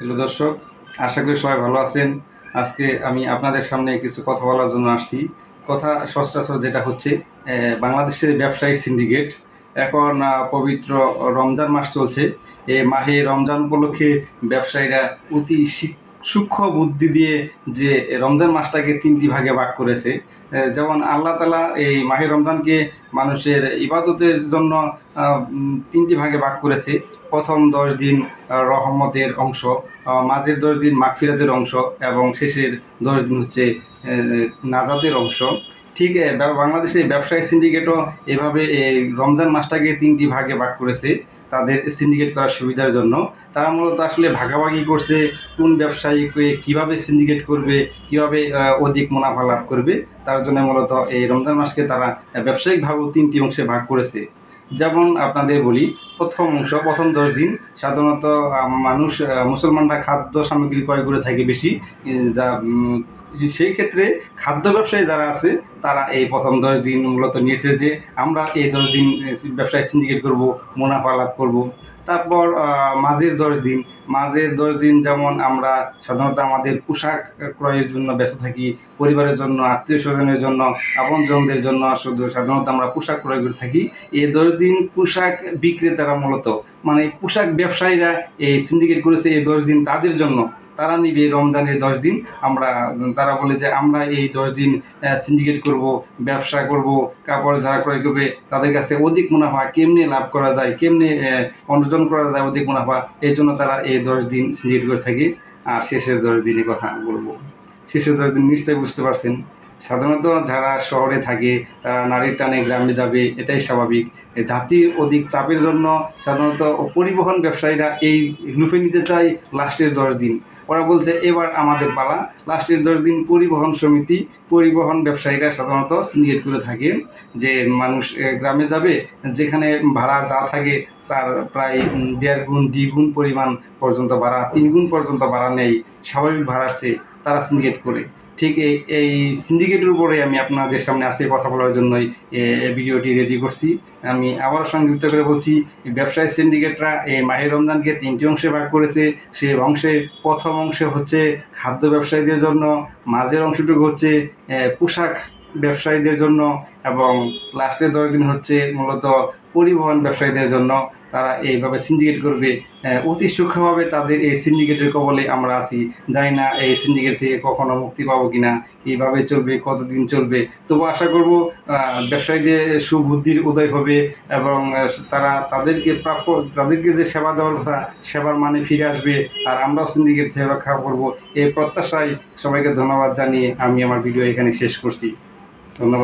Hello দর্শক, আশা করি সবাই ভালো আছেন। আজকে আমি আপনাদের সামনে কিছু কথা বলার জন্য আসছি। কথা সচরাচর যেটা হচ্ছে, বাংলাদেশের ব্যবসায়ী সিন্ডিকেট। এখন পবিত্র রমজান মাস চলছে। এই মাহে রমজান উপলক্ষে ব্যবসায়ীরা অতি সূক্ষ্ম বুদ্ধি দিয়ে যে রমজান মাসটাকে ৩টি ভাগে ভাগ করেছে। যেমন আল্লাহ তাআলা এই মাহে রমজানকে মানুষের ইবাদতের জন্য ৩টি ভাগে ভাগ করেছে। প্রথম ১০ দিন রহমতের অংশ, মাঝের ১০ দিন মাগফিরাতের অংশ এবং শেষের ১০ দিন হচ্ছে নাজাতের অংশ। ঠিক বাংলাদেশের ব্যবসায়ী সিন্ডিকেটও এভাবে এই রমজান মাসটাকে ৩টি ভাগে ভাগ করেছে তাদের সিন্ডিকেট করার সুবিধার জন্য। তারা মূলত আসলে ভাগাভাগি করছে কোন ব্যবসায়ীকে কীভাবে সিন্ডিকেট করবে, কীভাবে অধিক মুনাফা লাভ করবে। তার জন্য মূলত এই রমজান মাসকে তারা ব্যবসায়িকভাবেও ৩টি অংশে ভাগ করেছে। যেমন আপনাদের বলি, প্রথম অংশ, প্রথম ১০ দিন সাধারণত মানুষ মুসলমানরা খাদ্য সামগ্রী ক্রয় করে থাকে বেশি। যা সেই ক্ষেত্রে খাদ্য ব্যবসায়ী যারা আছে তারা এই প্রথম ১০ দিন মূলত নিয়েছে যে আমরা এই ১০ দিন ব্যবসায় সিন্ডিকেট করব, মুনাফা লাভ করব। তারপর মাঝের ১০ দিন যেমন আমরা সাধারণত আমাদের পোশাক ক্রয়ের জন্য ব্যস্ত থাকি, পরিবারের জন্য, আত্মীয়-স্বজনের জন্য, আপনজনদের জন্য শুধু সাধারণত আমরা পোশাক ক্রয় করে থাকি। এই ১০ দিন পোশাক বিক্রেতারা মূলত, মানে পোশাক ব্যবসায়ীরা এই সিন্ডিকেট করেছে এই ১০ দিন তাদের জন্য। তারা নিবে রমজানের ১০ দিন, তারা বলে যে আমরা এই ১০ দিন সিন্ডিকেট করব, ব্যবসা করব, কাপড় যারা ক্রয় করবে তাদের কাছ থেকে অধিক মুনাফা কেমনে লাভ করা যায়, কেমনে অর্জন করা যায় অধিক মুনাফা, এই জন্য তারা এই ১০ দিন সিন্ডিকেট করে থাকে। আর শেষের ১০ দিনের কথা বলবো। শেষের ১০ দিন নিশ্চয়ই বুঝতে পারছেন। সাধারণত যারা শহরে থাকে তারা নারীর টানে গ্রামে যাবে, এটাই স্বাভাবিক। জাতির অধিক চাপের জন্য সাধারণত পরিবহন ব্যবসায়ীরা এই লুফে নিতে চায় লাস্টের ১০ দিন। ওরা বলছে এবার আমাদের পালা। লাস্টের ১০ দিন পরিবহন সমিতি, পরিবহন ব্যবসায়ীরা সাধারণত সিন্ডিকেট করে থাকে যে মানুষ গ্রামে যাবে, যেখানে ভাড়া যা থাকে তার প্রায় ১.৫ গুণ ২ গুণ পরিমাণ পর্যন্ত ভাড়া, ৩ গুণ পর্যন্ত ভাড়া নেয় স্বাভাবিক ভাড়ার চেয়ে, তারা সিন্ডিকেট করে। ঠিক এই সিন্ডিকেটের উপরে আমি আপনাদের সামনে আজকে কথা বলার জন্যই ভিডিওটি রেডি করছি। আমি আবার সংক্ষিপ্ত করে বলছি, ব্যবসায়ী সিন্ডিকেটরা এই মাহে রমজানকে ৩টি অংশে ভাগ করেছে। সেই অংশে প্রথম অংশে হচ্ছে খাদ্য ব্যবসায়ীদের জন্য, মাঝের অংশটুকু হচ্ছে পোশাক ব্যবসায়ীদের জন্য এবং লাস্টের ১০ দিন হচ্ছে মূলত পরিবহন ব্যবসায়ীদের জন্য। তারা এইভাবে সিন্ডিকেট করবে। অতি সূক্ষ্মভাবে তাদের এই সিন্ডিকেটের কবলে আমরা আছি। জানি না এই সিন্ডিকেট থেকে কখনো মুক্তি পাবো কিনা, এইভাবে চলবে, কতদিন চলবে। তবু আশা করব ব্যবসায়ীদের সুবুদ্ধির উদয় হবে এবং তাদেরকে যে সেবা দেওয়ার কথা, সেবার মানে ফিরে আসবে। আর আমরাও সিন্ডিকেট থেকে রক্ষা করব, এই প্রত্যাশায় সবাইকে ধন্যবাদ জানিয়ে আমি আমার ভিডিও এখানে শেষ করছি। ধন্যবাদ।